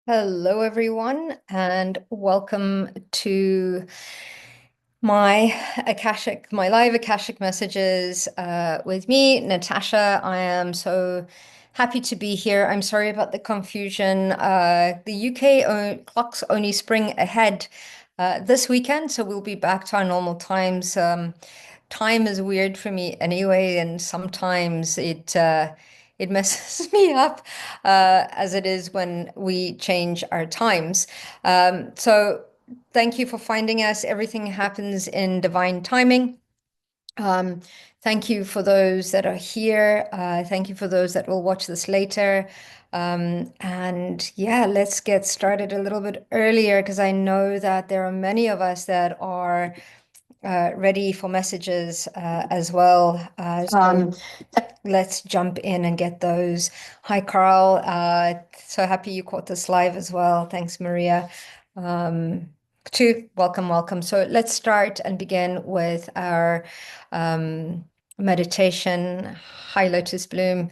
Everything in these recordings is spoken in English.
Hello, everyone, and welcome to my my live Akashic messages with me, Natasha. I am so happy to be here. I'm sorry about the confusion. The UK clocks only spring ahead this weekend, so we'll be back to our normal times. Time is weird for me anyway, and sometimes it messes me up as it is when we change our times. So thank you for finding us. Everything happens in divine timing. Um, Thank you for those that are here. Thank you for those that will watch this later. And yeah, let's get started a little bit earlier because I know that there are many of us that are ready for messages as well. Let's jump in and get those. Hi, Carl. So happy you caught this live as well. Thanks, Maria. Too. Welcome, welcome. So let's start and begin with our meditation. Hi, Lotus Bloom.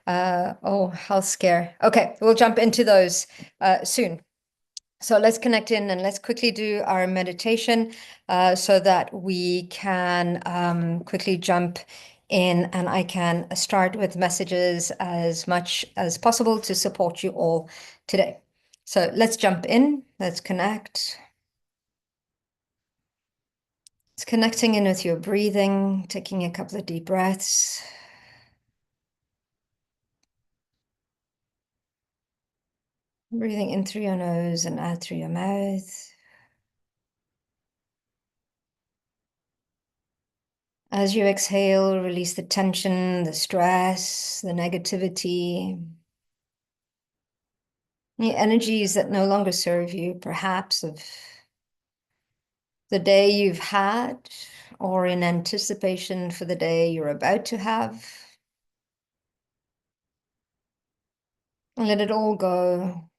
Oh, health scare. Okay, we'll jump into those soon. So let's connect in and let's quickly do our meditation so that we can quickly jump in and I can start with messages as much as possible to support you all today. So let's jump in, let's connect. It's connecting in with your breathing, taking a couple of deep breaths. Breathing in through your nose and out through your mouth. As you exhale, release the tension, the stress, the negativity, the energies that no longer serve you, perhaps of the day you've had or in anticipation for the day you're about to have. And let it all go.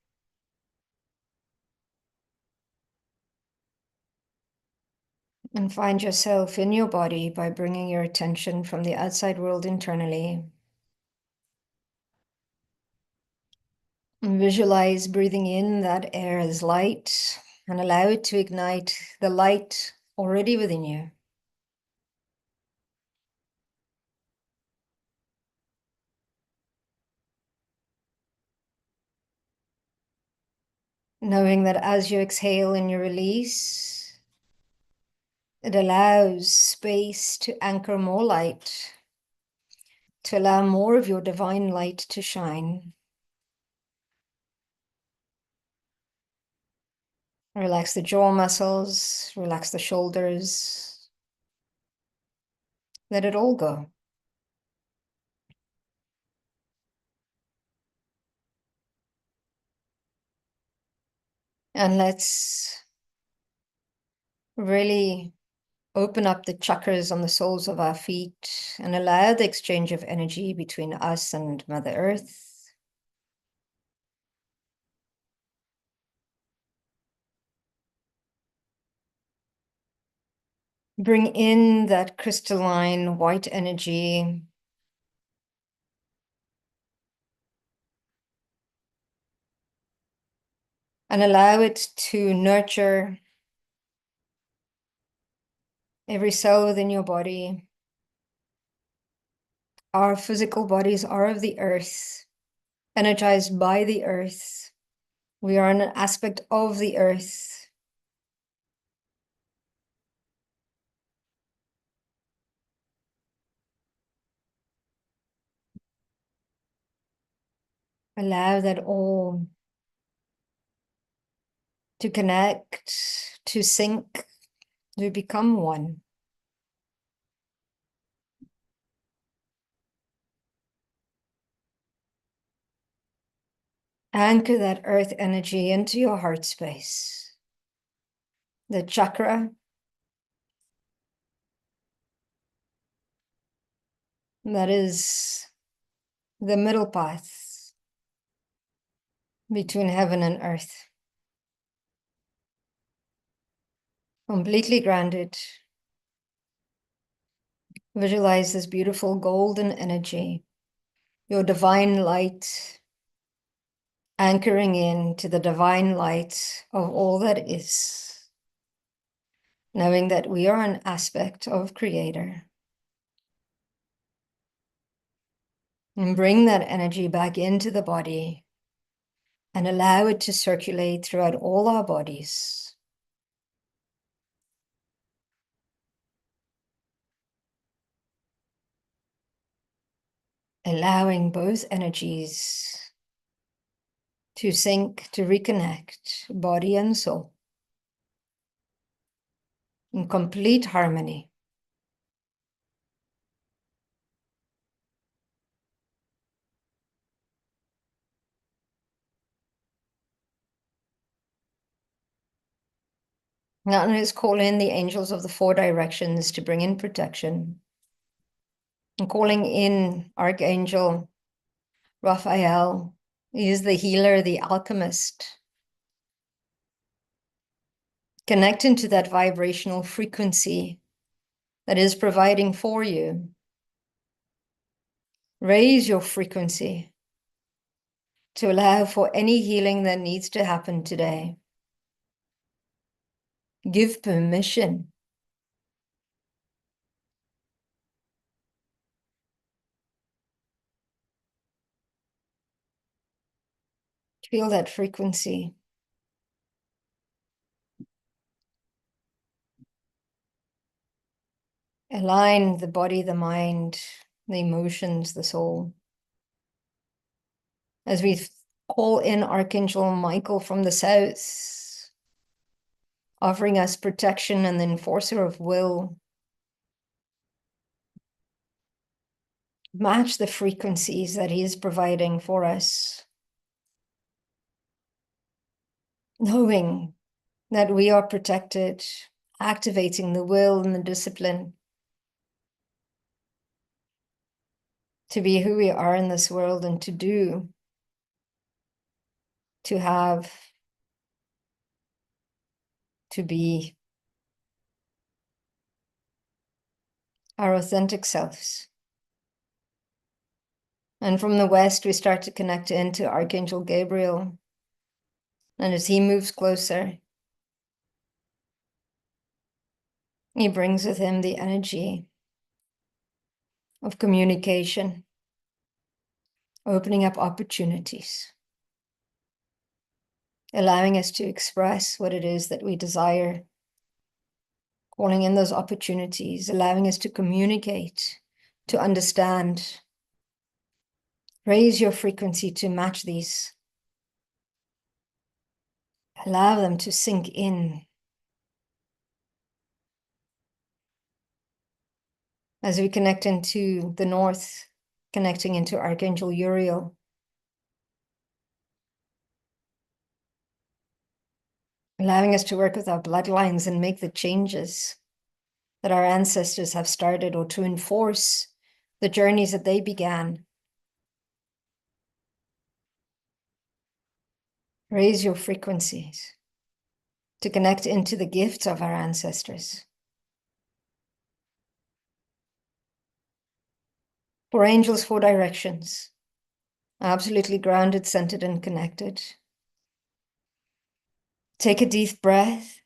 And find yourself in your body by bringing your attention from the outside world internally. And visualize breathing in that air as light and allow it to ignite the light already within you. Knowing that as you exhale and you release, it allows space to anchor more light, to allow more of your divine light to shine. Relax the jaw muscles, relax the shoulders. Let it all go. And let's really open up the chakras on the soles of our feet and allow the exchange of energy between us and Mother Earth. Bring in that crystalline white energy. And allow it to nurture every cell within your body. Our physical bodies are of the earth, energized by the earth. We are an aspect of the earth. Allow that all to connect, to sync, to become one. Anchor that earth energy into your heart space, the chakra that is the middle path between heaven and earth. Completely grounded. Visualize this beautiful golden energy, your divine light, anchoring into the divine light of all that is, knowing that we are an aspect of Creator. And bring that energy back into the body and allow it to circulate throughout all our bodies. Allowing both energies to sync, to reconnect, body and soul, in complete harmony. Now let's call in the angels of the four directions to bring in protection. And calling in Archangel Raphael. He is the healer, the alchemist. Connect into that vibrational frequency that is providing for you. Raise your frequency to allow for any healing that needs to happen today. Give permission. Feel that frequency. Align the body, the mind, the emotions, the soul. As we call in Archangel Michael from the south, offering us protection and the enforcer of will. Match the frequencies that he is providing for us. Knowing that we are protected, activating the will and the discipline to be who we are in this world and to do, to have, to be our authentic selves. And from the west, we start to connect into Archangel Gabriel. And as he moves closer, he brings with him the energy of communication, opening up opportunities, allowing us to express what it is that we desire, calling in those opportunities, allowing us to communicate, to understand. Raise your frequency to match these. Allow them to sink in. As we connect into the north, connecting into Archangel Uriel, allowing us to work with our bloodlines and make the changes that our ancestors have started, or to enforce the journeys that they began. Raise your frequencies to connect into the gifts of our ancestors. For angels, four directions, absolutely grounded, centered, and connected. Take a deep breath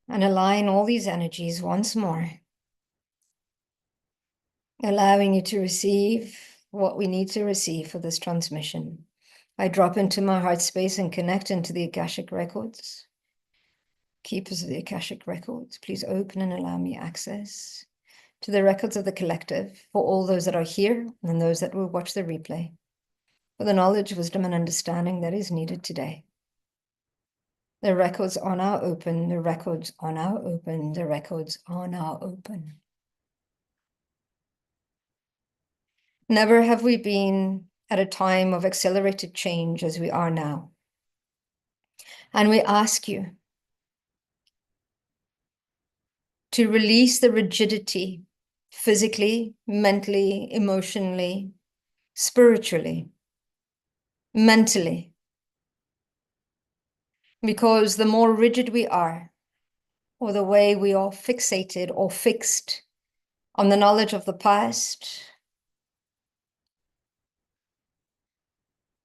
and align all these energies once more, allowing you to receive what we need to receive for this transmission. I drop into my heart space and connect into the Akashic Records. Keepers of the Akashic Records, please open and allow me access to the records of the collective for all those that are here and those that will watch the replay, for the knowledge, wisdom, and understanding that is needed today. The records are now open, the records are now open, the records are now open. Never have we been at a time of accelerated change as we are now. And we ask you to release the rigidity, physically, mentally, emotionally, spiritually, mentally. Because the more rigid we are, or the way we are fixated or fixed on the knowledge of the past,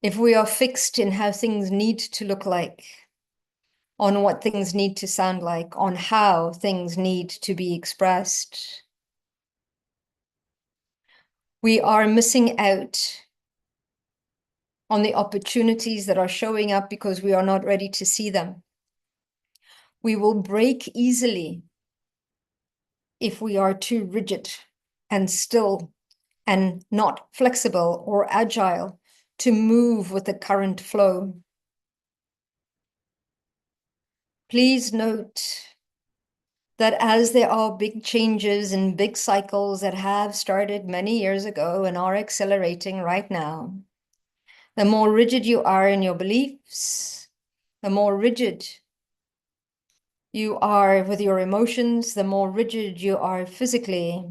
if we are fixed in how things need to look like, on what things need to sound like, on how things need to be expressed, we are missing out on the opportunities that are showing up because we are not ready to see them. We will break easily if we are too rigid and still and not flexible or agile to move with the current flow. Please note that as there are big changes and big cycles that have started many years ago and are accelerating right now, the more rigid you are in your beliefs, the more rigid you are with your emotions, the more rigid you are physically,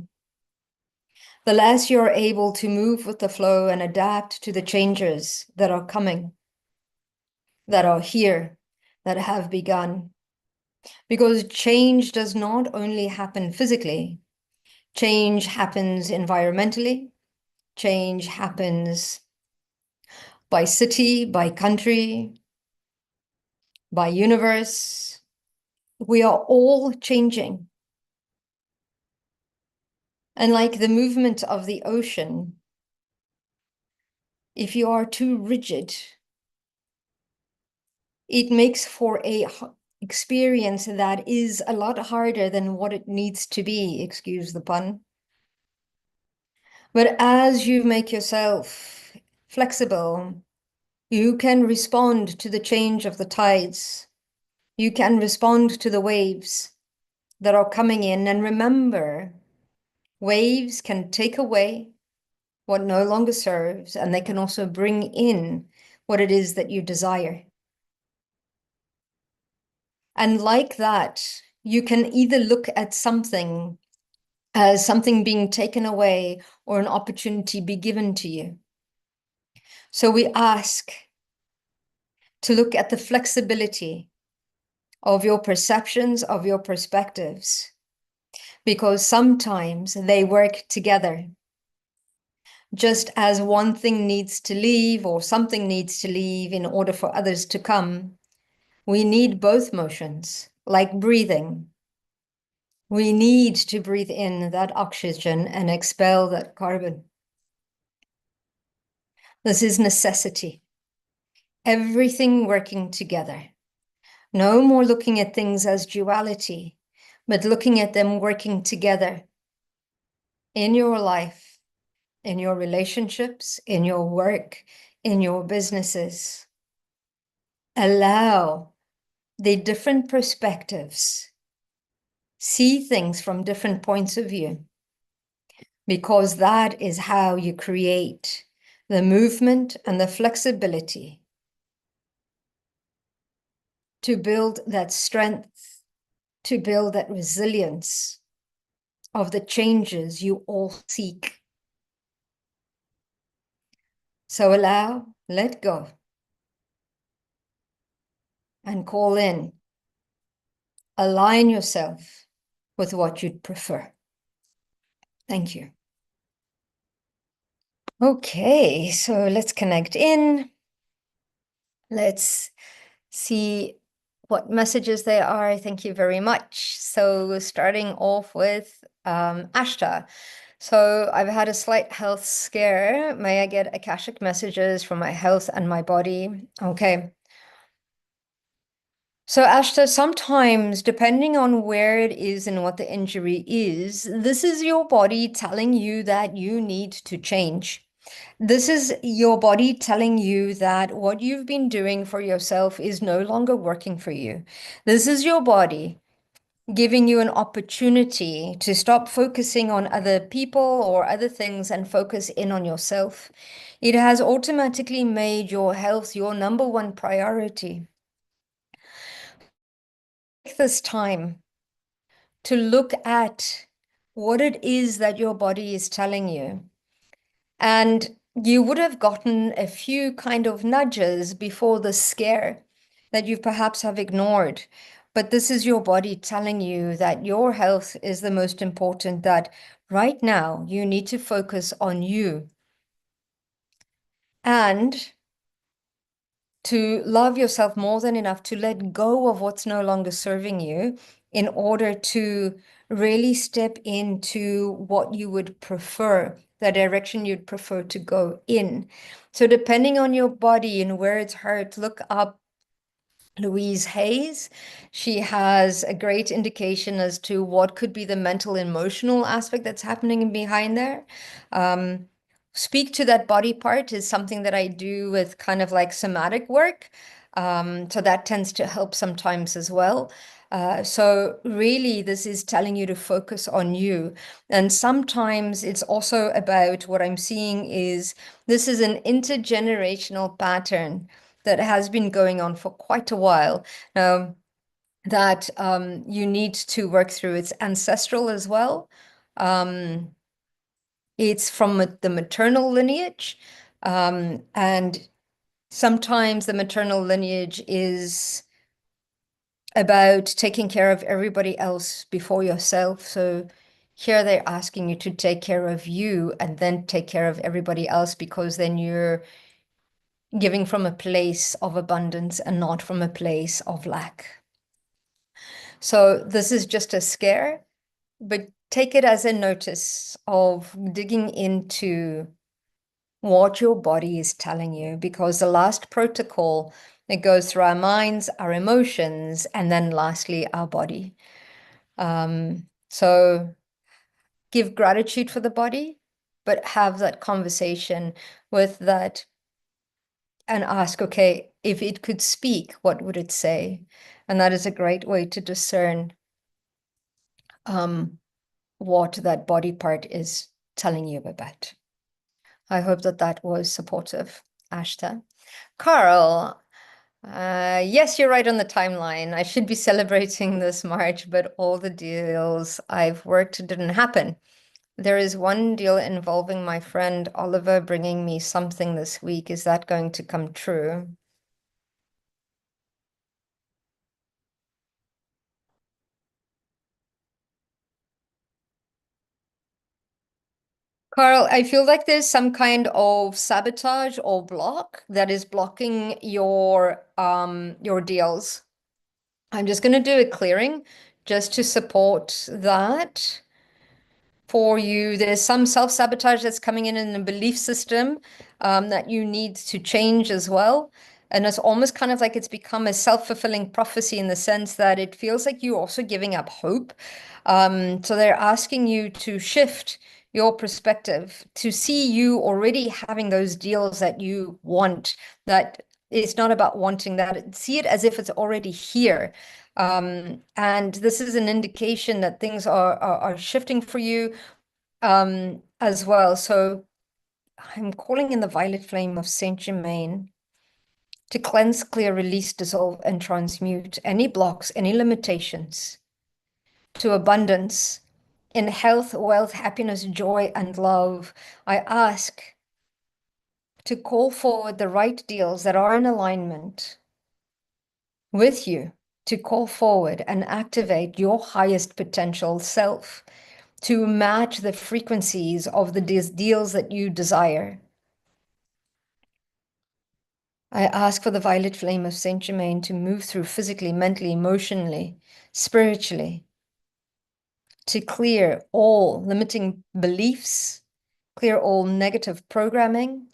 the less you're able to move with the flow and adapt to the changes that are coming, that are here, that have begun. Because change does not only happen physically, change happens environmentally, change happens by city, by country, by universe. We are all changing. And like the movement of the ocean, if you are too rigid, it makes for a experience that is a lot harder than what it needs to be, excuse the pun. But as you make yourself flexible, you can respond to the change of the tides. You can respond to the waves that are coming in. And remember, waves can take away what no longer serves, and they can also bring in what it is that you desire. And like that, you can either look at something as something being taken away or an opportunity be given to you. So we ask to look at the flexibility of your perceptions, of your perspectives, because sometimes they work together. Just as one thing needs to leave or something needs to leave in order for others to come, we need both motions, like breathing. We need to breathe in that oxygen and expel that carbon. This is necessity. Everything working together. No more looking at things as duality, but looking at them working together in your life, in your relationships, in your work, in your businesses. Allow the different perspectives. See things from different points of view, because that is how you create the movement and the flexibility to build that strength, to build that resilience of the changes you all seek. So allow, let go, and call in. Align yourself with what you'd prefer. Thank you. Okay, so let's connect in. Let's see what messages there are. Thank you very much. So starting off with Ashta. So I've had a slight health scare. May I get Akashic messages for my health and my body? Okay. So Ashta, sometimes depending on where it is and what the injury is, this is your body telling you that you need to change. This is your body telling you that what you've been doing for yourself is no longer working for you. This is your body giving you an opportunity to stop focusing on other people or other things and focus in on yourself. It has automatically made your health your number one priority. Take this time to look at what it is that your body is telling you. And you would have gotten a few kind of nudges before the scare that you perhaps have ignored. But this is your body telling you that your health is the most important, that right now you need to focus on you. And to love yourself more than enough to let go of what's no longer serving you in order to really step into what you would prefer, the direction you'd prefer to go in. So depending on your body and where it's hurt, look up Louise Hayes. She has a great indication as to what could be the mental emotional aspect that's happening behind there. Speak to that body part is something that I do with kind of like somatic work. So that tends to help sometimes as well. So really, this is telling you to focus on you. And sometimes it's also about what I'm seeing is this is an intergenerational pattern that has been going on for quite a while now that you need to work through. It's ancestral as well. It's from the maternal lineage. And sometimes the maternal lineage is about taking care of everybody else before yourself. So here they're asking you to take care of you and then take care of everybody else, because then you're giving from a place of abundance and not from a place of lack. So this is just a scare, but take it as a notice of digging into what your body is telling you, because the last protocol, it goes through our minds, our emotions, and then lastly, our body. So give gratitude for the body, but have that conversation with that and ask, okay, if it could speak, what would it say? And that is a great way to discern what that body part is telling you about. I hope that that was supportive, Ashta. Carl, yes, you're right on the timeline. I should be celebrating this March, but all the deals I've worked didn't happen. There is one deal involving my friend Oliver bringing me something this week. Is that going to come true? Carl, I feel like there's some kind of sabotage or block that is blocking your deals. I'm just going to do a clearing just to support that for you. There's some self-sabotage that's coming in the belief system that you need to change as well. And it's almost kind of like it's become a self-fulfilling prophecy in the sense that it feels like you're also giving up hope. So they're asking you to shift your perspective to see you already having those deals that you want, that it's not about wanting that. See it as if it's already here. And this is an indication that things are shifting for you as well. So I'm calling in the violet flame of Saint Germain to cleanse, clear, release, dissolve, and transmute any blocks, any limitations to abundance in health, wealth, happiness, joy, and love. I ask to call forward the right deals that are in alignment with you, to call forward and activate your highest potential self, to match the frequencies of the deals that you desire. I ask for the violet flame of Saint Germain to move through physically, mentally, emotionally, spiritually, to clear all limiting beliefs, clear all negative programming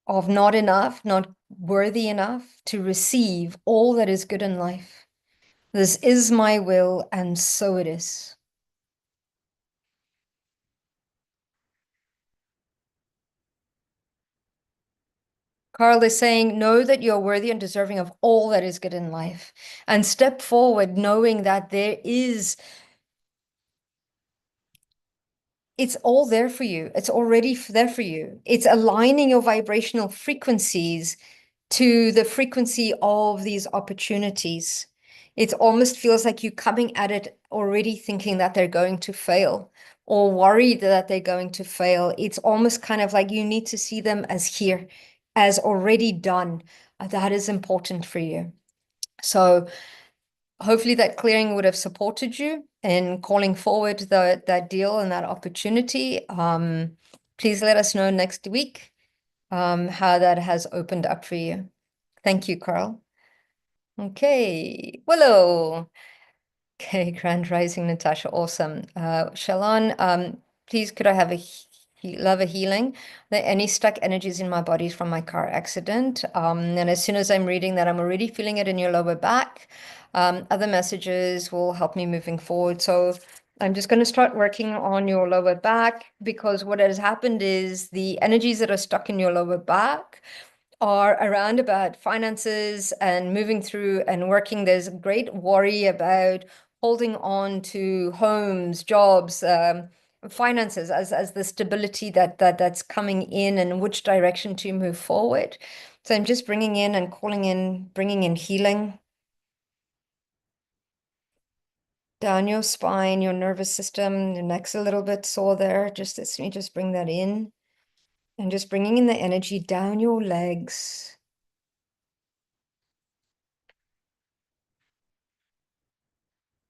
of not enough, not worthy enough to receive all that is good in life. This is my will, and so it is. Carl is saying, know that you're worthy and deserving of all that is good in life, and step forward knowing that there is, it's all there for you. It's already there for you. It's aligning your vibrational frequencies to the frequency of these opportunities. It almost feels like you're coming at it already thinking that they're going to fail or worried that they're going to fail. It's almost kind of like you need to see them as here, as already done. That is important for you. So hopefully that clearing would have supported you in calling forward that deal and that opportunity. Please let us know next week how that has opened up for you. Thank you, Carl. Okay, Willow. Okay, Grand Rising, Natasha. Awesome. Shalon, please could I have love a healing? Are there any stuck energies in my body from my car accident? And as soon as I'm reading that, I'm already feeling it in your lower back. Other messages will help me moving forward. So I'm just going to start working on your lower back, because what has happened is the energies that are stuck in your lower back are around about finances and moving through and working. There's a great worry about holding on to homes, jobs, finances as the stability that's coming in and which direction to move forward. So I'm just bringing in and calling in, bringing in healing down your spine, your nervous system. Your neck's a little bit sore there. Just let me just bring that in, and just bringing in the energy down your legs.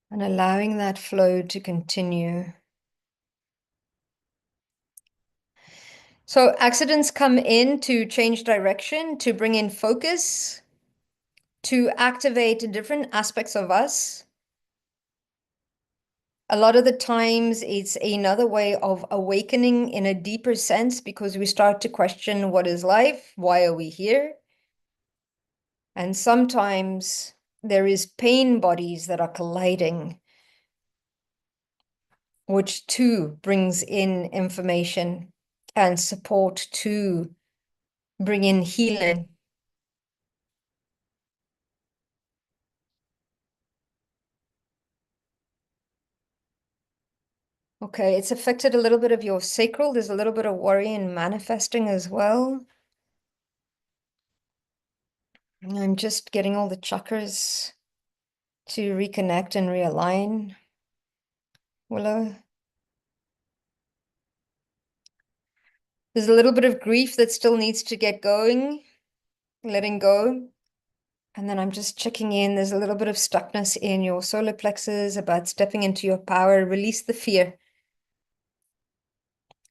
And allowing that flow to continue. So accidents come in to change direction, to bring in focus, to activate different aspects of us. A lot of the times it's another way of awakening in a deeper sense, because we start to question, what is life? Why are we here? And sometimes there is pain bodies that are colliding, which too brings in information and support to bring in healing. Okay, it's affected a little bit of your sacral. There's a little bit of worry and manifesting as well. And I'm just getting all the chakras to reconnect and realign. Willow. There's a little bit of grief that still needs to get going, letting go. And then I'm just checking in. There's a little bit of stuckness in your solar plexus about stepping into your power. Release the fear.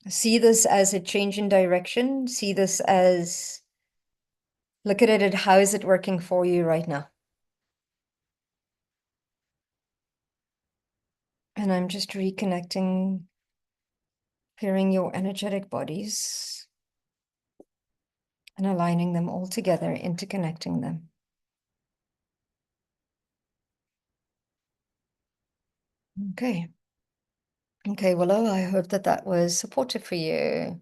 See this as a change in direction. See this as, look at it, how is it working for you right now? And I'm just reconnecting, clearing your energetic bodies and aligning them all together, interconnecting them. Okay. Okay, Willow, I hope that that was supportive for you.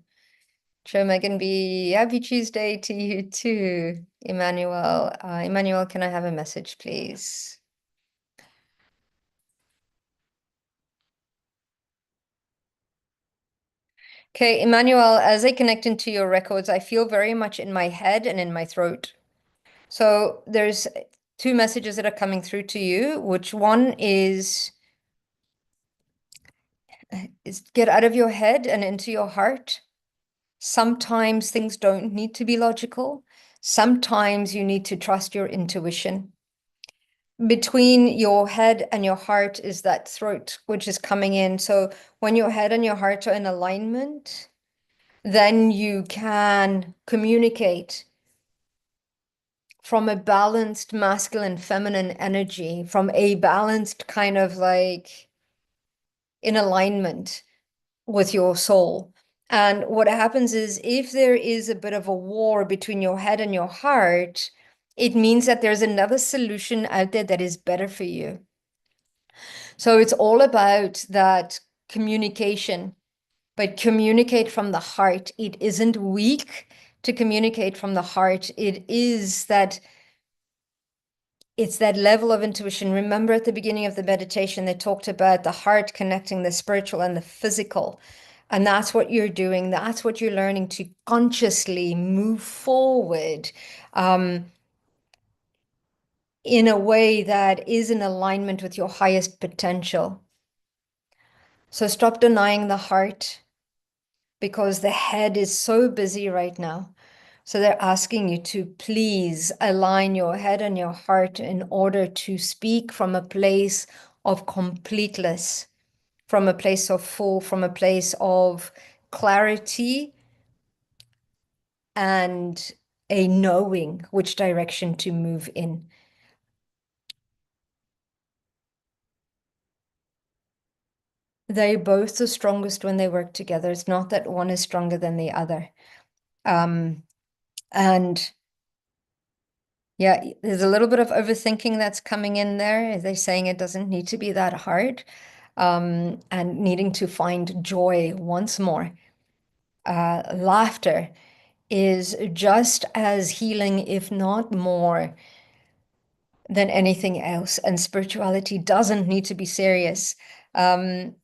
Joe Megan B, happy Tuesday to you too. Emmanuel, Emmanuel, can I have a message, please? Okay, Emmanuel, as I connect into your records, I feel very much in my head and in my throat. So there's two messages that are coming through to you, which one is get out of your head and into your heart. Sometimes things don't need to be logical. Sometimes you need to trust your intuition. Between your head and your heart is that throat, which is coming in. So when your head and your heart are in alignment, then you can communicate from a balanced masculine feminine energy, from a balanced kind of like in alignment with your soul. And what happens is, if there is a bit of a war between your head and your heart, it means that there's another solution out there that is better for you. So it's all about that communication, but communicate from the heart. It isn't weak to communicate from the heart. It's that level of intuition. Remember at the beginning of the meditation, they talked about the heart connecting the spiritual and the physical. And that's what you're doing. That's what you're learning to consciously move forward in a way that is in alignment with your highest potential. So stop denying the heart, because the head is so busy right now. So they're asking you to please align your head and your heart in order to speak from a place of completeness, from a place of full, from a place of clarity and a knowing which direction to move in. They're both the strongest when they work together. It's not that one is stronger than the other. Um, and yeah, there's a little bit of overthinking that's coming in there. They're saying it doesn't need to be that hard, and needing to find joy once more. Laughter is just as healing, if not more, than anything else. And spirituality doesn't need to be serious. Um,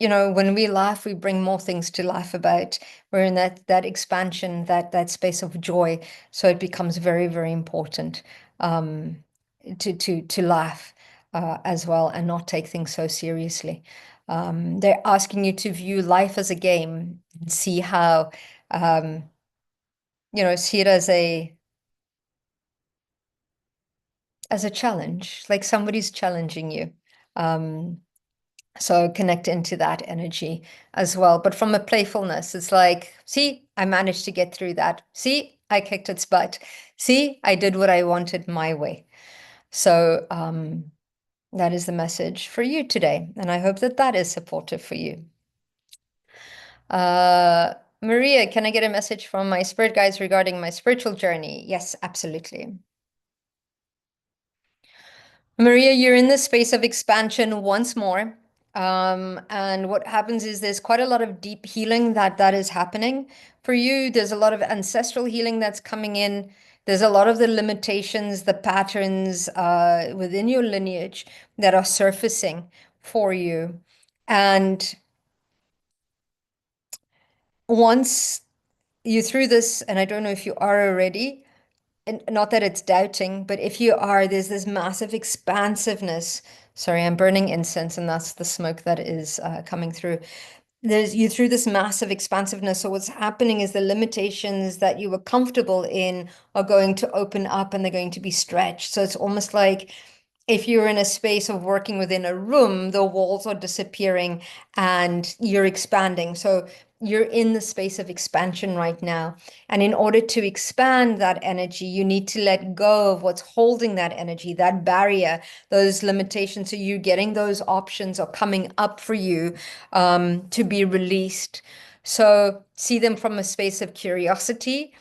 when we laugh, we bring more things to laugh about. We're in that expansion, that space of joy. So it becomes very, very important to laugh as well and not take things so seriously. They're asking you to view life as a game and see how, um, see it as a challenge, like somebody's challenging you. Um, So connect into that energy as well. But from a playfulness, it's like, see, I managed to get through that. See, I kicked its butt. See, I did what I wanted my way. So that is the message for you today. And I hope that that is supportive for you. Maria, can I get a message from my spirit guides regarding my spiritual journey? Yes, absolutely. Maria, you're in this space of expansion once more. And what happens is there's quite a lot of deep healing that is happening for you. There's a lot of ancestral healing that's coming in. There's a lot of the limitations, the patterns within your lineage that are surfacing for you. And once you through this, and I don't know if you are already, and not that it's doubting, but if you are, there's this massive expansiveness. Sorry, I'm burning incense, and that's the smoke that is coming through. There's you through this massive expansiveness. So what's happening is the limitations that you were comfortable in are going to open up and they're going to be stretched. So it's almost like if you're in a space of working within a room, the walls are disappearing and you're expanding. So you're in the space of expansion right now. And in order to expand that energy, you need to let go of what's holding that energy, that barrier, those limitations. So you're getting those options are coming up for you to be released. So see them from a space of curiosity,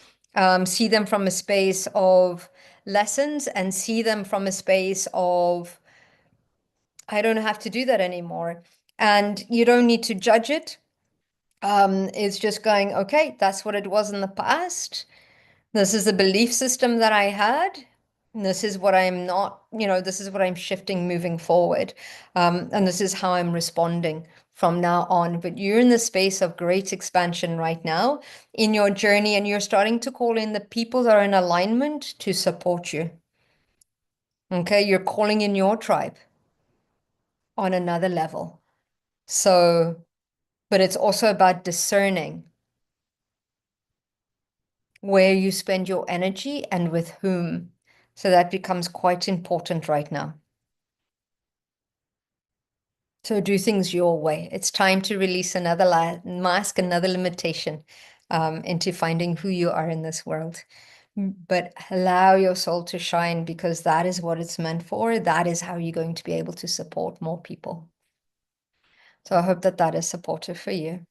see them from a space of lessons, and see them from a space of, I don't have to do that anymore. And you don't need to judge it. It's just going, okay, that's what it was in the past. This is the belief system that I had. This is what I'm not, this is what I'm shifting moving forward. And this is how I'm responding from now on. But you're in the space of great expansion right now in your journey, and you're starting to call in the people that are in alignment to support you. Okay, you're calling in your tribe on another level. So, but it's also about discerning where you spend your energy and with whom. So that becomes quite important right now. So do things your way. It's time to release another mask, another limitation into finding who you are in this world. But allow your soul to shine, because that is what it's meant for. That is how you're going to be able to support more people. So I hope that that is supportive for you.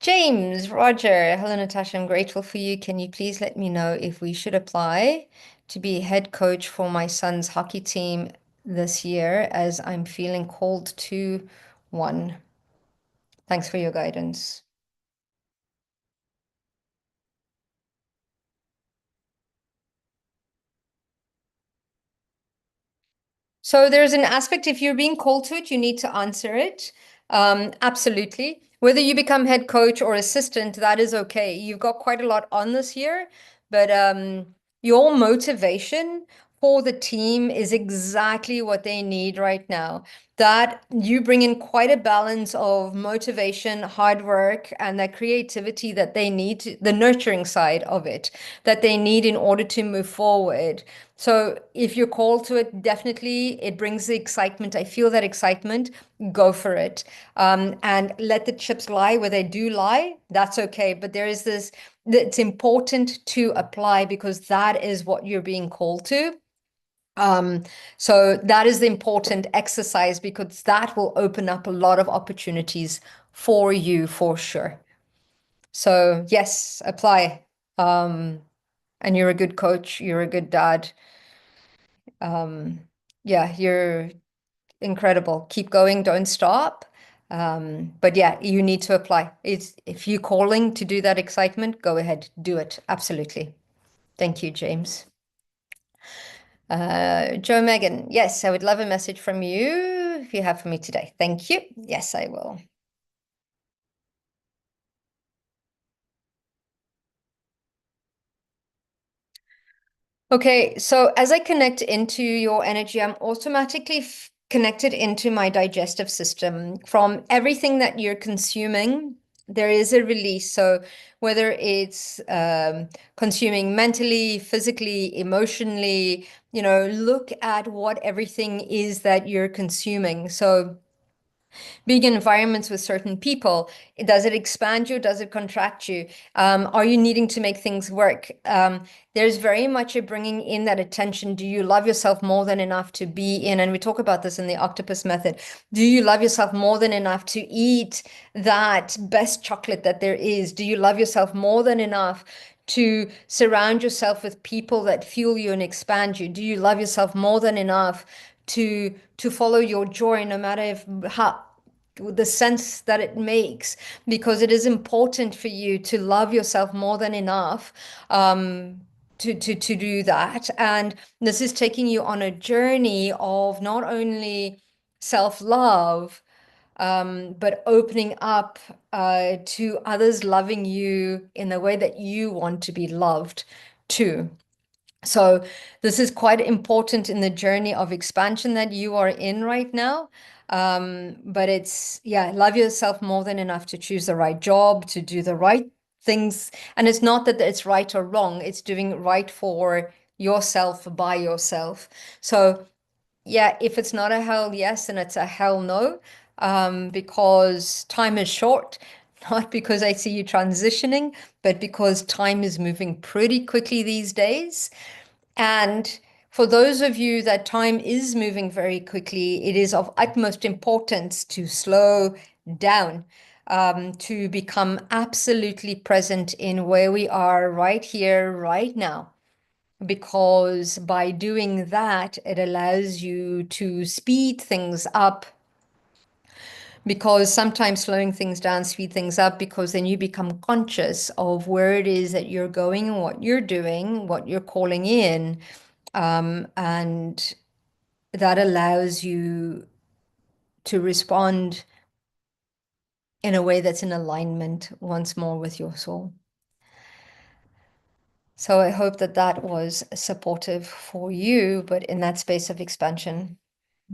James, Roger, hello Natasha, I'm grateful for you. Can you please let me know if we should apply to be head coach for my son's hockey team this year, as I'm feeling called to one. Thanks for your guidance. So there's an aspect, if you're being called to it, you need to answer it. Absolutely. Whether you become head coach or assistant, that is okay. You've got quite a lot on this year, but your motivation for the team is exactly what they need right now. That you bring in quite a balance of motivation, hard work, and that creativity that they need, the nurturing side of it, that they need in order to move forward. So if you're called to it, definitely it brings the excitement. I feel that excitement. Go for it. And let the chips lie where they do lie. That's okay. But there is it's important to apply because that is what you're being called to. Um, so that is the important exercise because that will open up a lot of opportunities for you for sure. So yes, apply. Um, and you're a good coach, you're a good dad. Um, yeah, you're incredible. Keep going, don't stop. But yeah, you need to apply. It's if you're calling to do that excitement, go ahead, do it. Absolutely. Thank you, James. Joe Megan, yes, I would love a message from you if you have for me today. Thank you. Yes, I will. Okay, so as I connect into your energy, I'm automatically connected into my digestive system. From everything that you're consuming, there is a release. So whether it's consuming mentally, physically, emotionally, look at what everything is that you're consuming. So being in environments with certain people, does it expand you? Does it contract you? Are you needing to make things work? There's very much a bringing in that attention. Do you love yourself more than enough to be in? And we talk about this in the octopus method. Do you love yourself more than enough to eat that best chocolate that there is? Do you love yourself more than enough to surround yourself with people that fuel you and expand you? Do you love yourself more than enough to follow your joy, no matter if how the sense that it makes, because it is important for you to love yourself more than enough to do that. And this is taking you on a journey of not only self-love, but opening up to others loving you in the way that you want to be loved too. So this is quite important in the journey of expansion that you are in right now. But it's, yeah, love yourself more than enough to choose the right job, to do the right things. And it's not that it's right or wrong, it's doing right for yourself by yourself. So yeah, if it's not a hell yes, then it's a hell no, because time is short. Not because I see you transitioning, but because time is moving pretty quickly these days. And for those of you that time is moving very quickly, it is of utmost importance to slow down, to become absolutely present in where we are right here, right now. Because by doing that, it allows you to speed things up. Because sometimes slowing things down, speed things up, because then you become conscious of where it is that you're going, what you're doing, what you're calling in. And that allows you to respond in a way that's in alignment once more with your soul. So I hope that that was supportive for you, but in that space of expansion.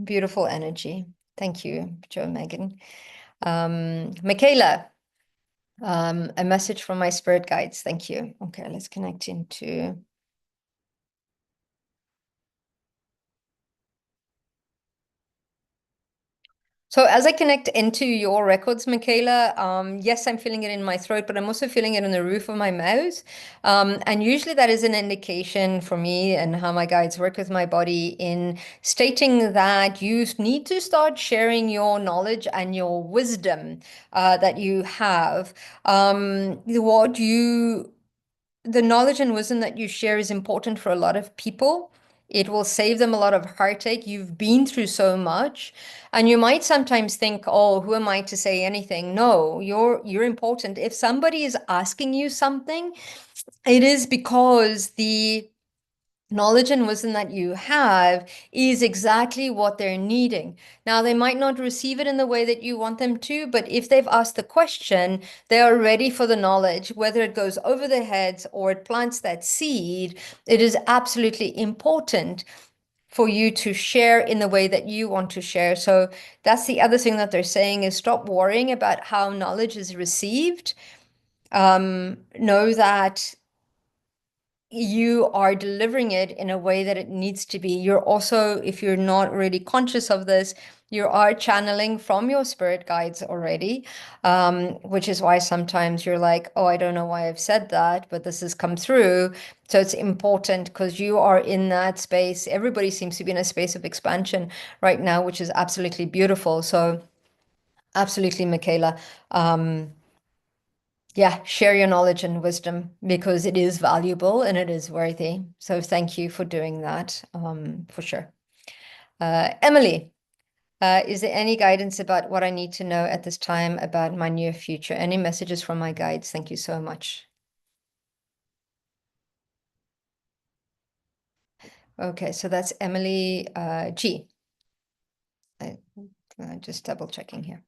Beautiful energy. Thank you, Joe Megan. Michaela, a message from my spirit guides. Thank you. Okay, let's connect into. So as I connect into your records, Michaela, yes, I'm feeling it in my throat, but I'm also feeling it in the roof of my mouth. And usually that is an indication for me and how my guides work with my body in stating that you need to start sharing your knowledge and your wisdom that you have. The knowledge and wisdom that you share is important for a lot of people. It will save them a lot of heartache. You've been through so much, and you might sometimes think, "Oh, who am I to say anything?" No, you're important. If somebody is asking you something, it is because the knowledge and wisdom that you have is exactly what they're needing. Now, they might not receive it in the way that you want them to, but if they've asked the question, they are ready for the knowledge, whether it goes over their heads or it plants that seed. It is absolutely important for you to share in the way that you want to share. So that's the other thing that they're saying is stop worrying about how knowledge is received. Know that you are delivering it in a way that it needs to be. You're also, if you're not really conscious of this, you are channeling from your spirit guides already, which is why sometimes you're like, oh, I don't know why I've said that, but this has come through. So it's important because you are in that space. Everybody seems to be in a space of expansion right now, which is absolutely beautiful. So absolutely, Michaela. Yeah, share your knowledge and wisdom because it is valuable and it is worthy. So thank you for doing that, for sure. Emily, is there any guidance about what I need to know at this time about my near future? Any messages from my guides? Thank you so much. Okay, so that's Emily G. I, just double checking here.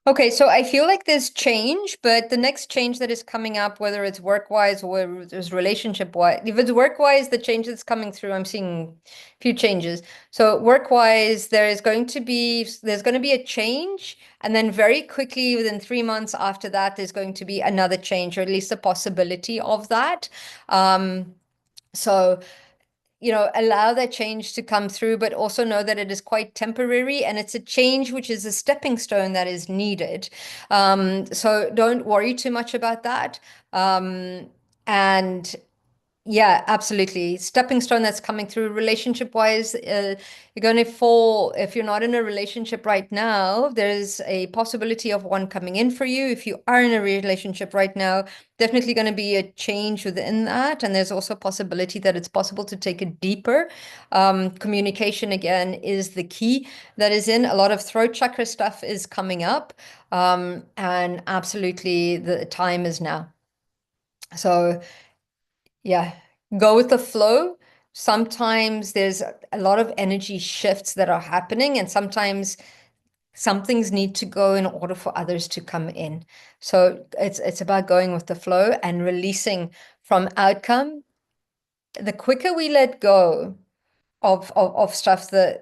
Okay, so I feel like there's change, but the next change that is coming up, whether it's work-wise or whether it's relationship-wise, if it's work-wise, the change that's coming through, I'm seeing a few changes. So work-wise, there's going to be a change, and then very quickly, within 3 months after that, there's going to be another change, or at least a possibility of that. So allow that change to come through, but also know that it is quite temporary and it's a change which is a stepping stone that is needed. So don't worry too much about that. And yeah, absolutely. Stepping stone that's coming through relationship wise. You're going to fall if you're not in a relationship right now. There's a possibility of one coming in for you. If you are in a relationship right now, definitely going to be a change within that. And there's also a possibility that it's possible to take it deeper. Communication again is the key that is in. A lot of throat chakra stuff is coming up. And absolutely the time is now. So yeah, go with the flow. Sometimes there's a lot of energy shifts that are happening, and sometimes some things need to go in order for others to come in. So it's about going with the flow and releasing from outcome. The quicker we let go of stuff, the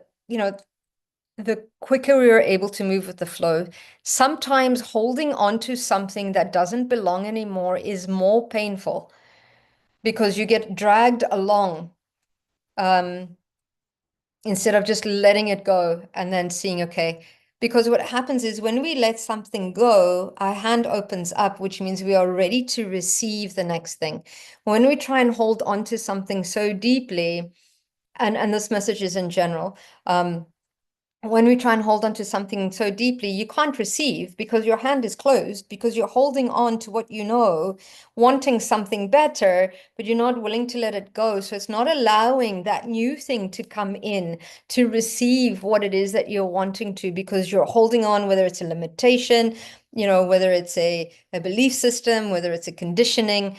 quicker we are able to move with the flow. Sometimes holding on to something that doesn't belong anymore is more painful because you get dragged along, um, instead of just letting it go and then seeing, okay, because what happens is when we let something go, our hand opens up, which means we are ready to receive the next thing. When we try and hold on to something so deeply, and this message is in general, when we try and hold on to something so deeply, you can't receive because your hand is closed, because you're holding on to what you know, wanting something better, but you're not willing to let it go. So it's not allowing that new thing to come in to receive what it is that you're wanting to, because you're holding on, whether it's a limitation, whether it's a belief system, whether it's a conditioning.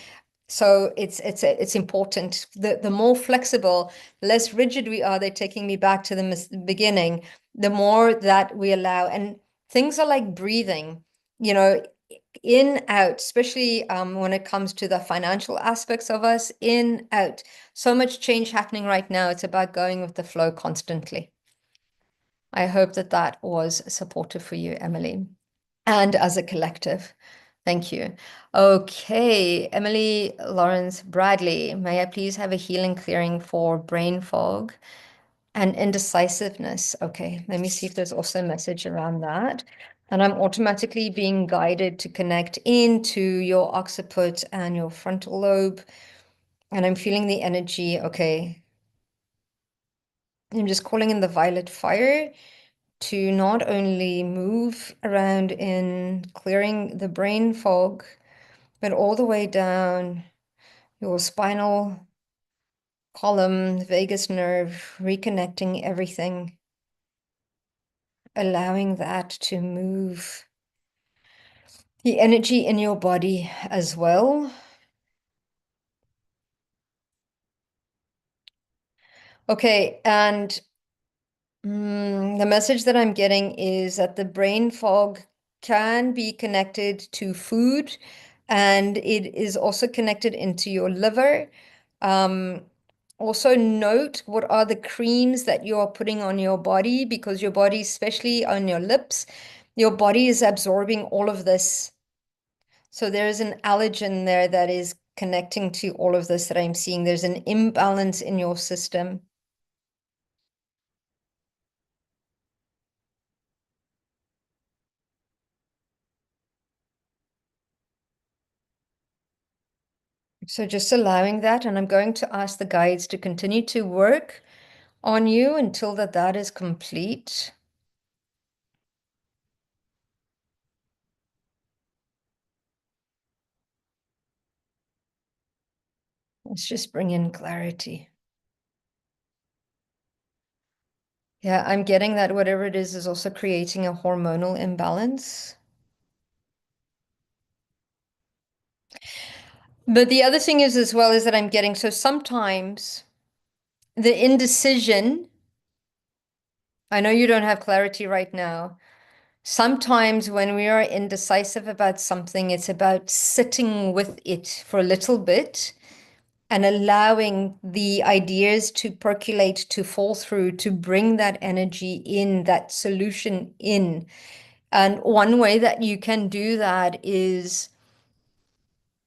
So it's important. The more flexible, less rigid we are, they're taking me back to the beginning, the more that we allow. And things are like breathing, in, out, especially when it comes to the financial aspects of us, in, out. So much change happening right now. It's about going with the flow constantly. I hope that that was supportive for you, Emily, and as a collective. Thank you. Okay, Emily Lawrence Bradley, may I please have a healing clearing for brain fog and indecisiveness? Okay, let me see if there's also a message around that. And I'm automatically being guided to connect into your occiput and your frontal lobe. And I'm feeling the energy. Okay. I'm just calling in the violet fire to not only move around in clearing the brain fog, but all the way down your spinal column, vagus nerve, reconnecting everything, allowing that to move the energy in your body as well. Okay, and the message that I'm getting is that the brain fog can be connected to food, and it is also connected into your liver. Also note what are the creams that you are putting on your body, because your body, especially on your lips, Your body is absorbing all of this. So there is an allergen there that is connecting to all of this that I'm seeing. There's an imbalance in your system. So just allowing that, and I'm going to ask the guides to continue to work on you until that is complete. Let's just bring in clarity. Yeah, I'm getting that whatever it is also creating a hormonal imbalance. But the other thing is as well is that I'm getting, so sometimes the indecision, I know you don't have clarity right now. Sometimes when we are indecisive about something, it's about sitting with it for a little bit and allowing the ideas to percolate, to fall through, to bring that energy in, that solution in. And one way that you can do that is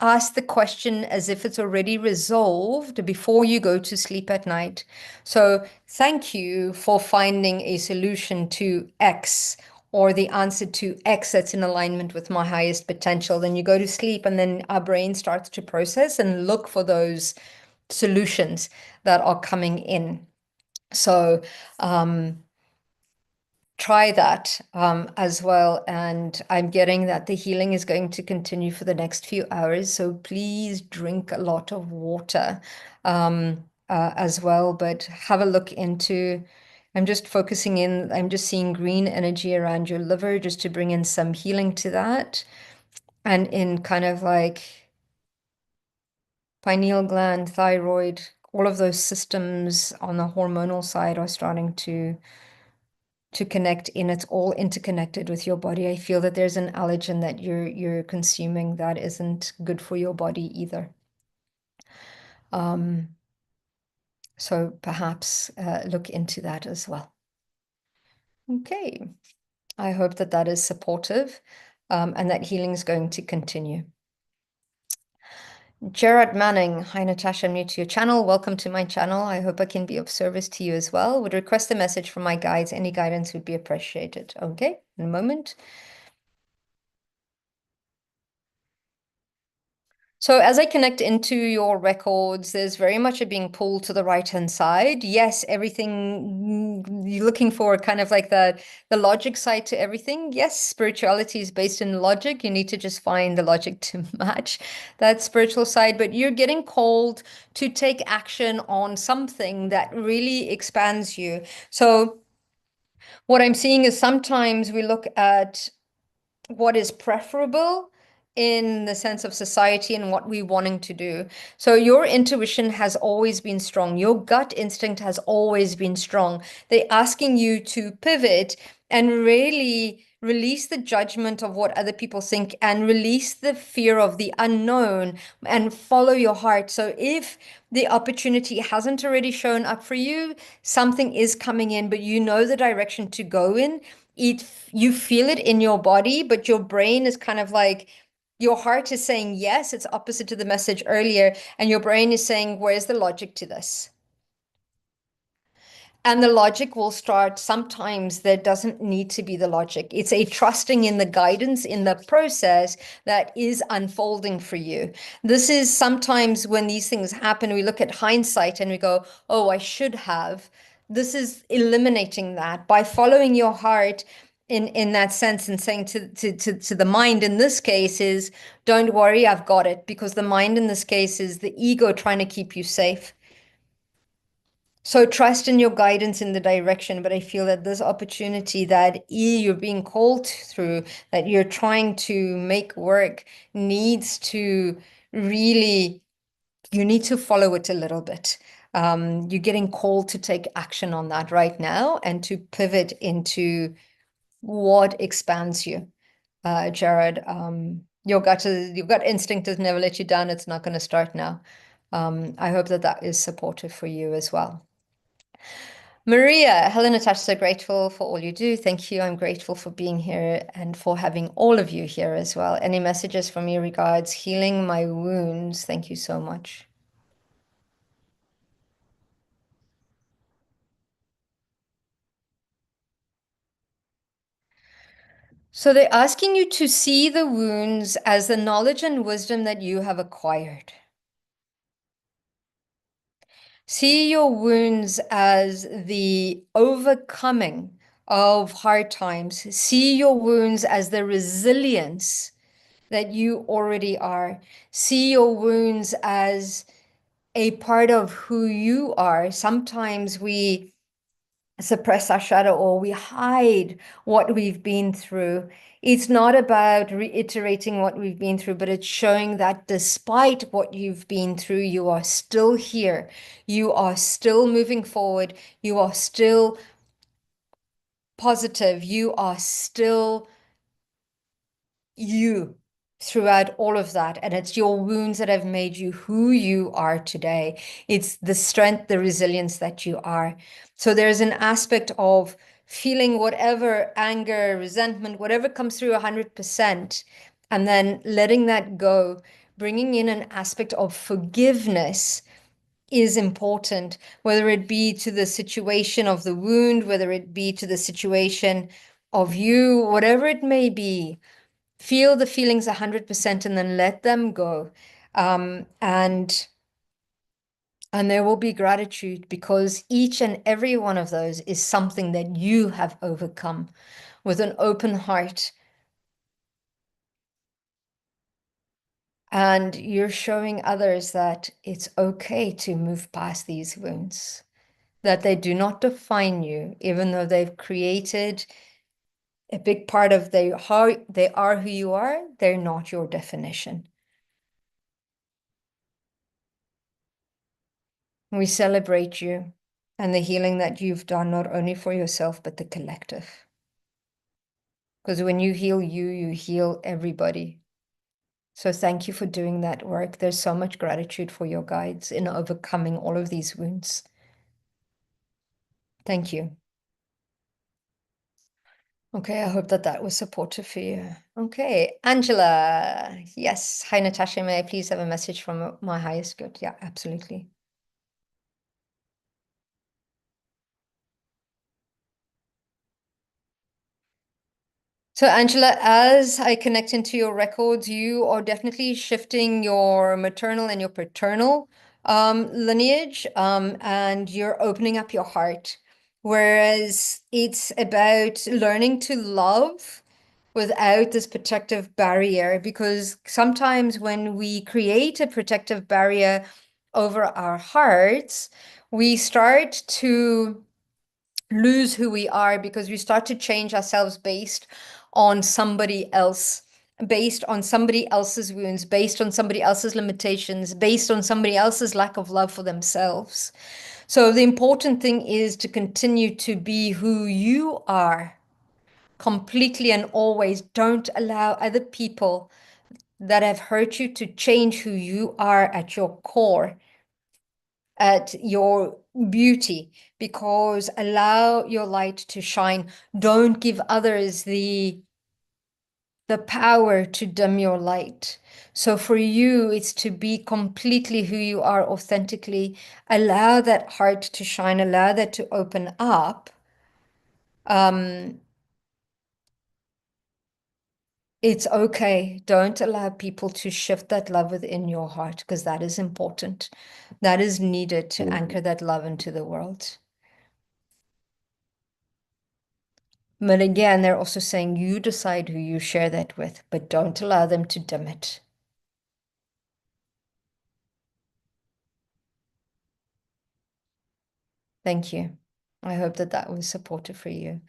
ask the question as if it's already resolved before you go to sleep at night. So, thank you for finding a solution to X or the answer to X that's in alignment with my highest potential. Then you go to sleep, and then our brain starts to process and look for those solutions that are coming in. So, try that as well. And I'm getting that the healing is going to continue for the next few hours. So please drink a lot of water as well. But have a look into, I'm just focusing in, I'm just seeing green energy around your liver just to bring in some healing to that. And in kind of like pineal gland, thyroid, all of those systems on the hormonal side are starting to connect in. It's all interconnected with your body. I feel that there's an allergen that you're consuming that isn't good for your body either. So perhaps look into that as well. Okay, I hope that is supportive and that healing is going to continue. Gerard Manning, hi Natasha, I'm new to your channel. Welcome to my channel. I hope I can be of service to you as well. Would request a message from my guides. Any guidance would be appreciated. Okay, in a moment. So as I connect into your records, there's very much a being pulled to the right-hand side. Yes, everything you're looking for, kind of like the logic side to everything. Yes, spirituality is based in logic. You need to just find the logic to match that spiritual side. But you're getting called to take action on something that really expands you. So what I'm seeing is sometimes we look at what is preferable in the sense of society and what we're wanting to do. So your intuition has always been strong. Your gut instinct has always been strong. They're asking you to pivot and really release the judgment of what other people think and release the fear of the unknown and follow your heart. So if the opportunity hasn't already shown up for you, something is coming in, but you know the direction to go in. You feel it in your body, but your brain is kind of like, your heart is saying yes, it's opposite to the message earlier, and your brain is saying, where's the logic to this? And the logic will start. Sometimes there doesn't need to be the logic. It's a trusting in the guidance in the process that is unfolding for you. This is sometimes when these things happen, we look at hindsight and we go, oh, I should have. This is eliminating that by following your heart in that sense and saying to the mind in this case is, don't worry, I've got it. Because the mind in this case is the ego trying to keep you safe. So trust in your guidance in the direction, but I feel that this opportunity that you're being called through, that you're trying to make work, needs to really, you need to follow it a little bit. You're getting called to take action on that right now and to pivot into what expands you, Jared. Your gut instinct has never let you down. It's not going to start now. I hope that is supportive for you as well. Maria, hello, Natasha. So grateful for all you do. Thank you. I'm grateful for being here and for having all of you here as well. Any messages from you regards healing my wounds? Thank you so much. So they're asking you to see the wounds as the knowledge and wisdom that you have acquired. See your wounds as the overcoming of hard times. See your wounds as the resilience that you already are. See your wounds as a part of who you are. Sometimes we suppress our shadow or we hide what we've been through. It's not about reiterating what we've been through, but it's showing that despite what you've been through, you are still here. You are still moving forward. You are still positive. You are still you throughout all of that. And it's your wounds that have made you who you are today. It's the strength, the resilience that you are. So there's an aspect of feeling whatever anger, resentment, whatever comes through 100%, and then letting that go, bringing in an aspect of forgiveness is important, whether it be to the situation of the wound, whether it be to the situation of you, whatever it may be. Feel the feelings 100% and then let them go. And there will be gratitude because each and every one of those is something that you have overcome with an open heart. And you're showing others that it's okay to move past these wounds, that they do not define you, even though they've created a big part of how they are who you are, they're not your definition. We celebrate you and the healing that you've done, not only for yourself, but the collective. Because when you heal you, you heal everybody. So thank you for doing that work. There's so much gratitude for your guides in overcoming all of these wounds. Thank you. Okay, I hope that that was supportive for you. Okay, Angela. Yes. Hi, Natasha. May I please have a message from my highest good? Yeah, absolutely. So, Angela, as I connect into your records, you are definitely shifting your maternal and your paternal lineage, and you're opening up your heart. Whereas it's about learning to love without this protective barrier, because sometimes when we create a protective barrier over our hearts, we start to lose who we are because we start to change ourselves based on somebody else, based on somebody else's wounds, based on somebody else's limitations, based on somebody else's lack of love for themselves. So the important thing is to continue to be who you are completely and always. Don't allow other people that have hurt you to change who you are at your core, at your beauty, because allow your light to shine. Don't give others the power to dim your light. So for you, it's to be completely who you are authentically. Allow that heart to shine, allow that to open up. It's okay. Don't allow people to shift that love within your heart because that is important. That is needed to anchor that love into the world. But again, they're also saying you decide who you share that with, but don't allow them to dim it. Thank you. I hope that that was supportive for you.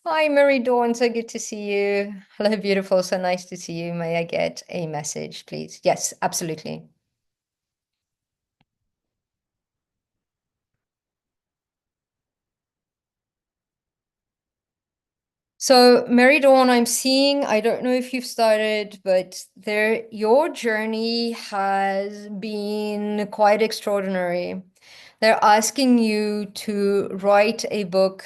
Hi, Mary Dawn. So good to see you. Hello, beautiful. So nice to see you. May I get a message, please? Yes, absolutely. So, Mary Dawn, I'm seeing, I don't know if you've started, but your journey has been quite extraordinary. They're asking you to write a book,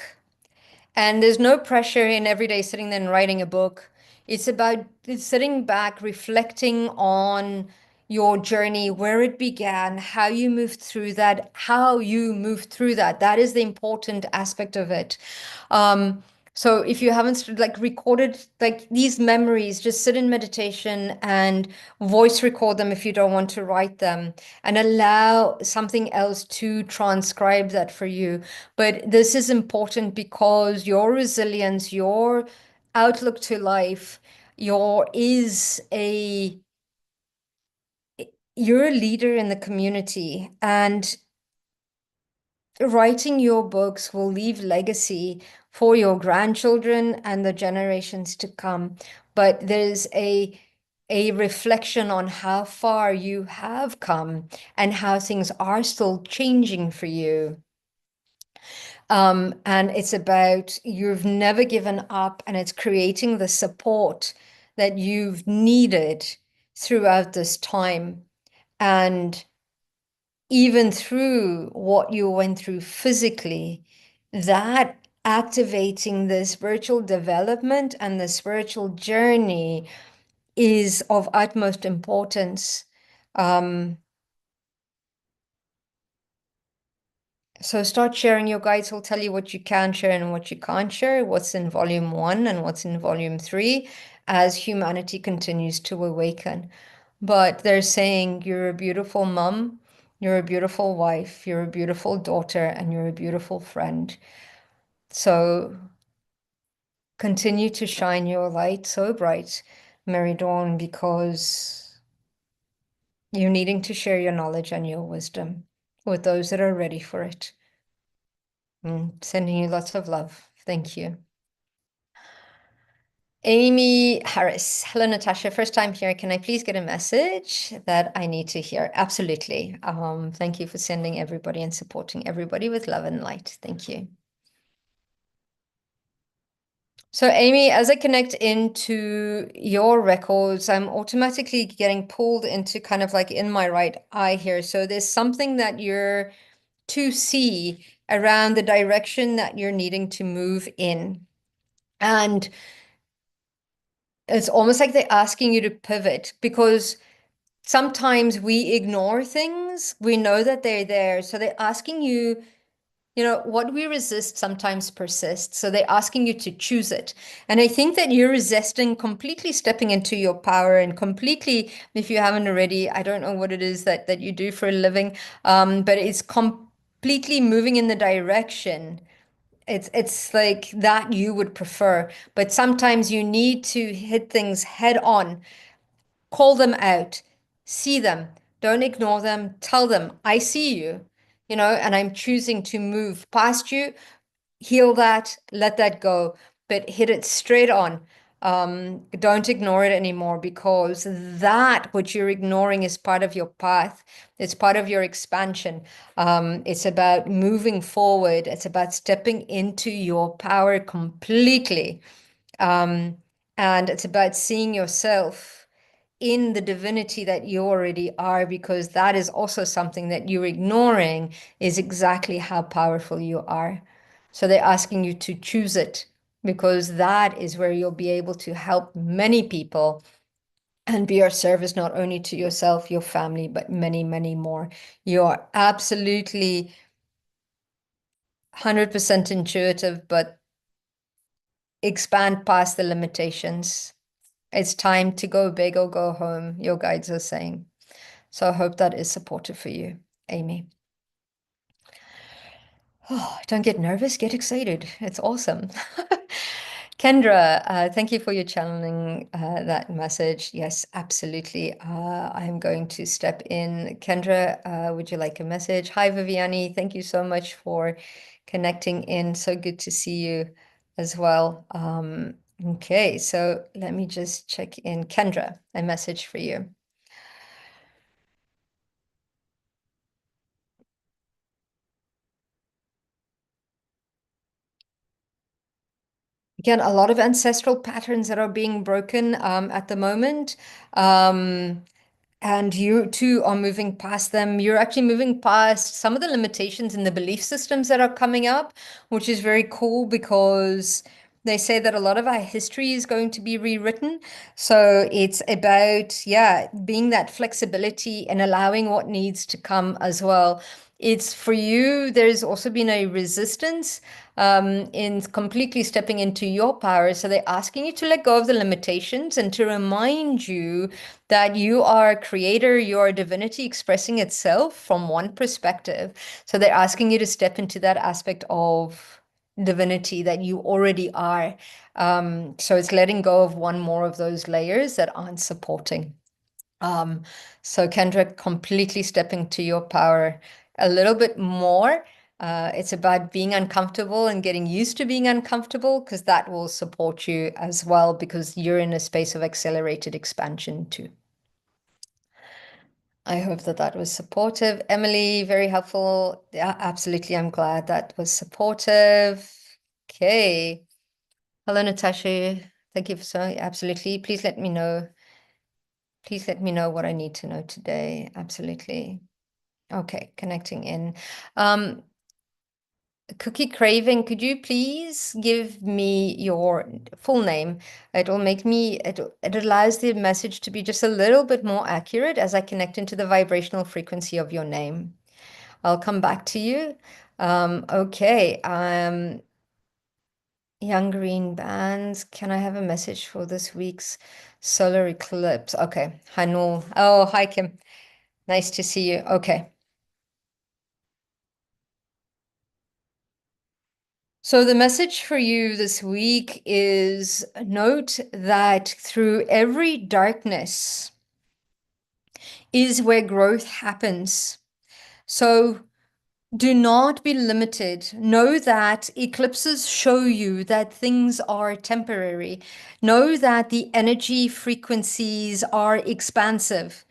and there's no pressure in every day sitting there and writing a book. It's sitting back, reflecting on your journey, where it began, how you moved through that, how you moved through that. That is the important aspect of it. Um, so if you haven't like recorded like these memories, just sit in meditation and voice record them if you don't want to write them, and allow something else to transcribe that for you. But this is important because your resilience, your outlook to life, your is a you're a leader in the community, and writing your books will leave legacy for your grandchildren and the generations to come. But there's a reflection on how far you have come and how things are still changing for you. And it's about you've never given up, and it's creating the support that you've needed throughout this time. And even through what you went through physically, that activating the spiritual development and the spiritual journey is of utmost importance. Um, so start sharing. Your guides will tell you what you can share and what you can't share, what's in volume 1 and what's in volume 3, as humanity continues to awaken. But they're saying you're a beautiful mom, you're a beautiful wife, you're a beautiful daughter, and you're a beautiful friend. So continue to shine your light so bright, Mary Dawn, because you're needing to share your knowledge and your wisdom with those that are ready for it. Sending you lots of love. Thank you. Amy Harris. Hello, Natasha. First time here. Can I please get a message that I need to hear? Absolutely. Thank you for sending everybody and supporting everybody with love and light. Thank you. So, Amy, as I connect into your records, I'm automatically getting pulled into kind of like in my right eye here. So, there's something that you're to see around the direction that you're needing to move in. And it's almost like they're asking you to pivot, because sometimes we ignore things. We know that they're there. So, they're asking you, what we resist sometimes persists. So they're asking you to choose it. And I think that you're resisting completely stepping into your power, and completely, if you haven't already, I don't know what it is that you do for a living, but it's completely moving in the direction. It's like that you would prefer. But sometimes you need to hit things head on. Call them out, see them, don't ignore them, tell them, I see you, and I'm choosing to move past you, heal that, let that go, but hit it straight on. Don't ignore it anymore, because that which you're ignoring is part of your path. It's part of your expansion. It's about moving forward. It's about stepping into your power completely. And it's about seeing yourself in the divinity that you already are, because that is also something that you're ignoring, is exactly how powerful you are. So they're asking you to choose it, because that is where you'll be able to help many people and be of service not only to yourself, your family, but many, many more. You are absolutely 100% intuitive, but expand past the limitations. It's time to go big or go home, your guides are saying. So I hope that is supportive for you, Amy. Oh, don't get nervous, get excited. It's awesome. Kendra, thank you for your channeling that message. Yes, absolutely. I'm going to step in. Kendra, would you like a message? Hi, Viviani. Thank you so much for connecting in. So good to see you as well. Okay, so let me just check in. Kendra, a message for you. Again, a lot of ancestral patterns that are being broken at the moment. and you too are moving past them. You're actually moving past some of the limitations in the belief systems that are coming up, which is very cool because they say that a lot of our history is going to be rewritten. So it's about, yeah, being that flexibility and allowing what needs to come as well. It's for you, there's also been a resistance in completely stepping into your power. So they're asking you to let go of the limitations and to remind you that you are a creator, you're a divinity expressing itself from one perspective. So they're asking you to step into that aspect of divinity that you already are. So it's letting go of one more of those layers that aren't supporting. Um, so Kendra, completely stepping to your power a little bit more. It's about being uncomfortable and getting used to being uncomfortable because that will support you as well because you're in a space of accelerated expansion too. I hope that that was supportive. Emily, very helpful. Yeah, absolutely. I'm glad that was supportive. Okay. Hello, Natasha. Thank you for so absolutely. Please let me know. Please let me know what I need to know today. Absolutely. Okay, connecting in. Cookie Craving, could you please give me your full name? It'll make me, it allows the message to be just a little bit more accurate as I connect into the vibrational frequency of your name. I'll come back to you. Okay. Young Green Bands. Can I have a message for this week's solar eclipse? Okay. Hi, Noel. Oh, hi, Kim. Nice to see you. Okay. So the message for you this week is note that through every darkness is where growth happens. So do not be limited. Know that eclipses show you that things are temporary. Know that the energy frequencies are expansive.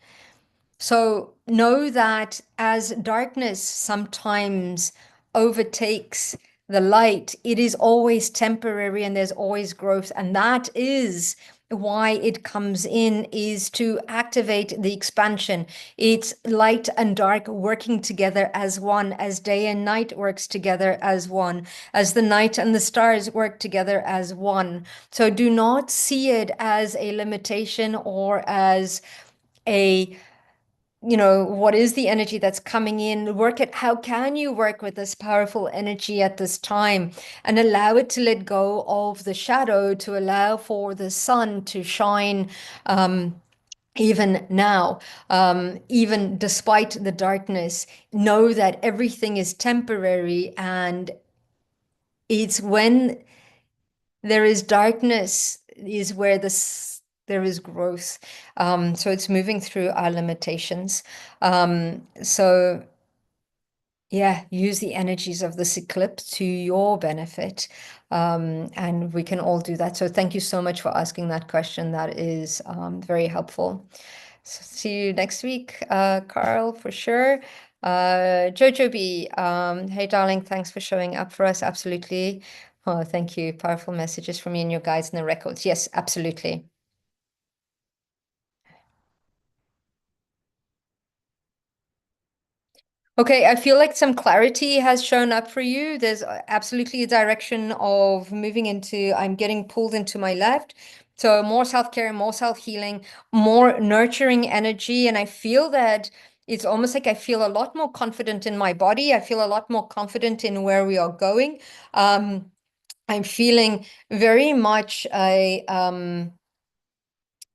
So know that as darkness sometimes overtakes the light, it is always temporary and there's always growth. And that is why it comes in, is to activate the expansion. It's light and dark working together as one, as day and night works together as one, as the night and the stars work together as one. So do not see it as a limitation or as a, what is the energy that's coming in? Work at how can you work with this powerful energy at this time and allow it to let go of the shadow, to allow for the sun to shine even now, even despite the darkness. Know that everything is temporary, and it's when there is darkness is where there is growth. So it's moving through our limitations. So yeah, use the energies of this eclipse to your benefit. And we can all do that. So thank you so much for asking that question. That is very helpful. So see you next week, Carl, for sure. Jojo B, hey, darling, thanks for showing up for us. Absolutely. Oh, thank you. Powerful messages from you and your guides in the records. Yes, absolutely. Okay, I feel like some clarity has shown up for you. There's absolutely a direction of moving into, I'm getting pulled into my left. So more self-care, more self-healing, more nurturing energy. And I feel that it's almost like I feel a lot more confident in my body. I feel a lot more confident in where we are going. I'm feeling very much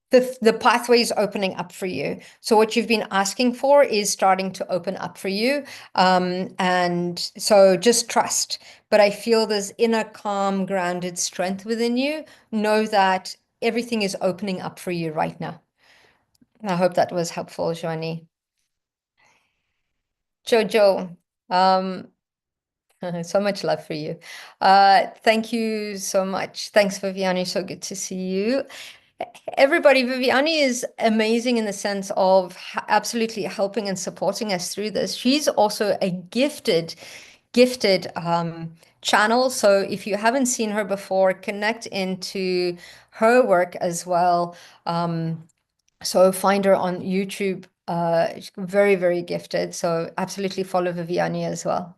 the pathway is opening up for you. So what you've been asking for is starting to open up for you. And so just trust. But I feel this inner calm, grounded strength within you. Know that everything is opening up for you right now. I hope that was helpful, Joanie. Jojo, um, so much love for you. Thank you so much. Thanks, Viviani. So good to see you. Everybody, Viviani is amazing in the sense of absolutely helping and supporting us through this. She's also a gifted channel. So if you haven't seen her before, connect into her work as well. So find her on YouTube. She's very, very gifted. So absolutely follow Viviani as well.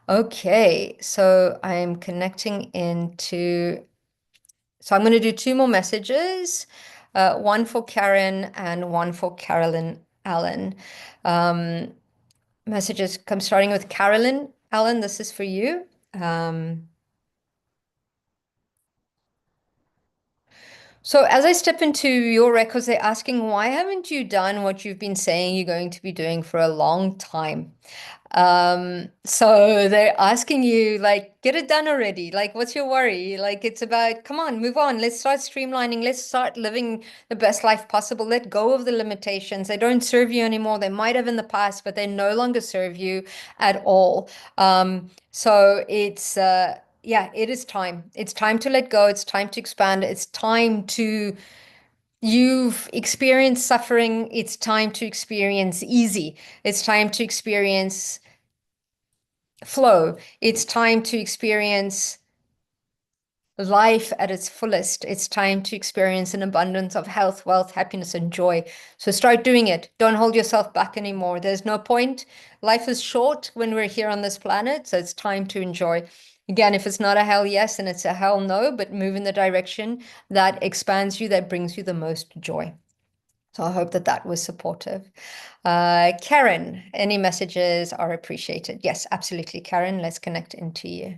Okay, so I'm connecting into. So I'm going to do two more messages, one for Karen and one for Carolyn Allen. Um, Messages come starting with Carolyn Allen. This is for you. So as I step into your records, they're asking, why haven't you done what you've been saying you're going to be doing for a long time? So they're asking you, like, get it done already. Like, what's your worry? Like, it's about, come on, move on. Let's start streamlining. Let's start living the best life possible. Let go of the limitations. They don't serve you anymore. They might have in the past, but they no longer serve you at all. So yeah, it is time. It's time to let go. It's time to expand. It's time to, you've experienced suffering. It's time to experience easy. It's time to experience flow. It's time to experience life at its fullest. It's time to experience an abundance of health, wealth, happiness, and joy. So start doing it. Don't hold yourself back anymore. There's no point. Life is short when we're here on this planet, so it's time to enjoy. Again, if it's not a hell yes and it's a hell no, but move in the direction that expands you, that brings you the most joy. So I hope that that was supportive. Karen, any messages are appreciated. Yes, absolutely. Karen, let's connect into you.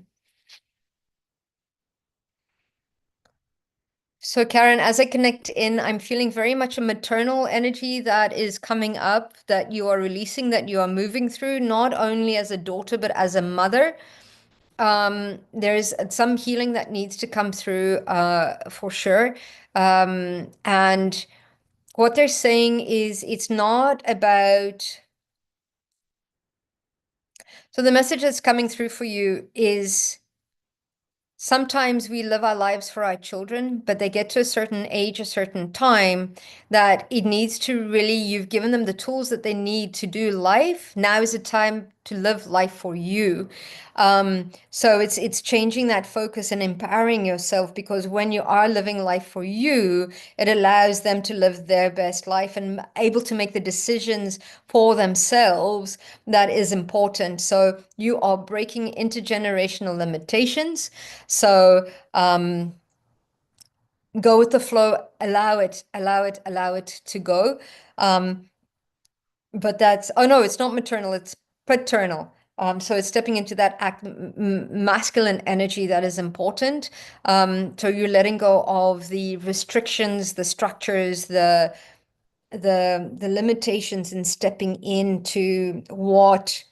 So, Karen, as I connect in, I'm feeling very much a maternal energy that is coming up, that you are releasing, that you are moving through, not only as a daughter, but as a mother. There's some healing that needs to come through for sure. And what they're saying is it's not about. So, the message that's coming through for you is sometimes we live our lives for our children, but they get to a certain age, a certain time, that it needs to really, you've given them the tools that they need to do life. Now is the time to live life for you. So it's changing that focus and empowering yourself, because when you are living life for you, it allows them to live their best life and able to make the decisions for themselves. That is important. So you are breaking intergenerational limitations. So go with the flow, allow it to go. But that's, oh no, it's not maternal, it's paternal. So it's stepping into that masculine energy that is important. So you're letting go of the restrictions, the structures, the limitations, and stepping into what,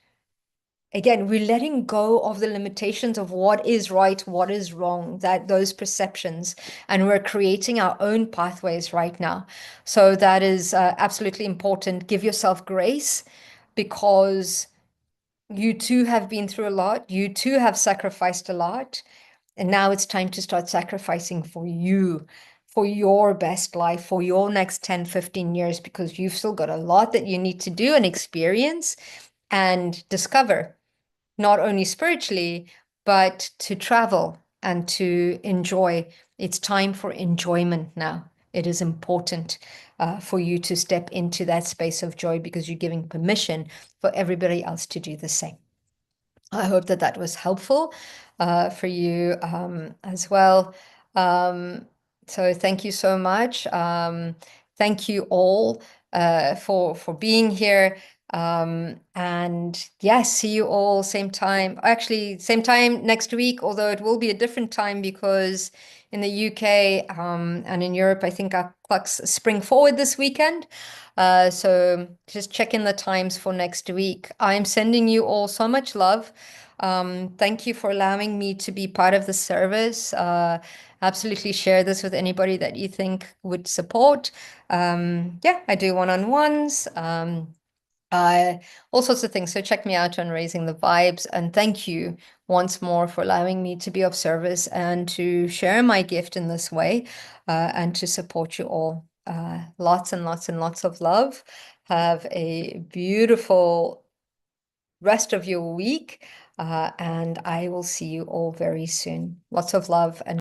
again, we're letting go of the limitations of what is right, what is wrong, that those perceptions, and we're creating our own pathways right now. So that is absolutely important. Give yourself grace, because you too have been through a lot. You too have sacrificed a lot. And now it's time to start sacrificing for you, for your best life, for your next 10, 15 years, because you've still got a lot that you need to do and experience and discover, not only spiritually, but to travel and to enjoy. It's time for enjoyment now. It is important for you to step into that space of joy, because you're giving permission for everybody else to do the same. I hope that that was helpful for you as well. So thank you so much. Thank you all for being here. And yes, see you all same time. Actually, same time next week, although it will be a different time, because in the UK and in Europe, I think our clocks spring forward this weekend. So just check in the times for next week. I'm sending you all so much love. Thank you for allowing me to be part of the service. Absolutely share this with anybody that you think would support. Yeah, I do one-on-ones. All sorts of things. So check me out on Raising the Vibes. And thank you once more for allowing me to be of service and to share my gift in this way and to support you all. Lots and lots and lots of love. Have a beautiful rest of your week. And I will see you all very soon. Lots of love and